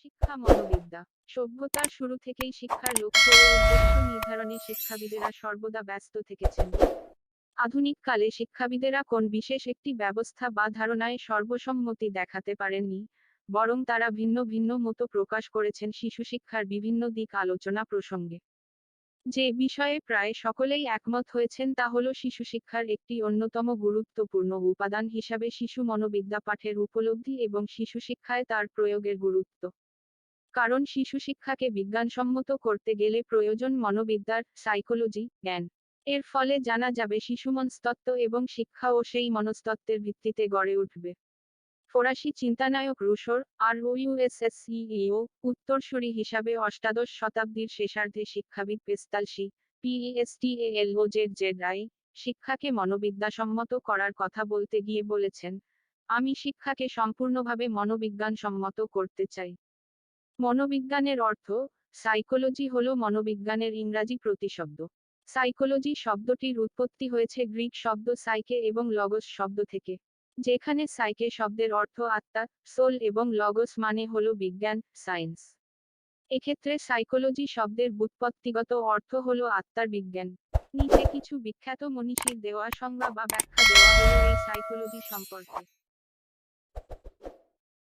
শিক্ষা মনোবিদ্যা সভ্যতার শুরু থেকেই শিক্ষার লক্ষ্য ও উদ্দেশ্য নির্ধারণে শিক্ষাবিদেরা সর্বদা ব্যস্ত থেকেছেন। আধুনিক কালে শিক্ষাবিদেরা কোন বিশেষ একটি ব্যবস্থা বা ধারণায় সর্বসম্মতি দেখাতে পারেননি, বরং তারা ভিন্ন ভিন্ন মত প্রকাশ করেছেন শিশু শিক্ষার বিভিন্ন দিক আলোচনা প্রসঙ্গে। যে বিষয়ে প্রায় সকলেই একমত হয়েছেন তা হল শিশু শিক্ষার একটি অন্যতম গুরুত্বপূর্ণ উপাদান হিসাবে শিশু মনোবিদ্যা পাঠের উপলব্ধি এবং শিশু শিক্ষায় তার প্রয়োগের গুরুত্ব। কারণ শিশু শিক্ষাকে বিজ্ঞানসম্মত করতে গেলে প্রয়োজন মনোবিদ্যার সাইকোলজি জ্ঞান। এর ফলে জানা যাবে শিশু মনস্তত্ত্ব এবং শিক্ষা ও সেই মনস্তত্ত্বের ভিত্তিতে গড়ে উঠবে। ফরাসি চিন্তানায়ক রুশোর ROUSSEIO উত্তরসূরি হিসাবে অষ্টাদশ শতাব্দীর শেষার্ধে শিক্ষাবিদ পেস্তালসি PESTALOZED শিক্ষাকে মনোবিদ্যাসম্মত করার কথা বলতে গিয়ে বলেছেন, আমি শিক্ষাকে সম্পূর্ণভাবে মনোবিজ্ঞানসম্মত করতে চাই। মনোবিজ্ঞানের অর্থ সাইকোলজি হল মনোবিজ্ঞানের ইংরাজি প্রতিশব্দ। সাইকোলজি শব্দটির উৎপত্তি হয়েছে গ্রিক শব্দ সাইকে এবং লগস শব্দ থেকে, যেখানে সাইকে শব্দের অর্থ আত্মা, সোল এবং লগস মানে হল বিজ্ঞান, সায়েন্স। এক্ষেত্রে সাইকোলজি শব্দের ব্যুৎপত্তিগত অর্থ হল আত্মার বিজ্ঞান। নিচে কিছু বিখ্যাত মনীষীর দেওয়া সংজ্ঞা বা ব্যাখ্যা দেওয়া হলো এই সাইকোলজি সম্পর্কে।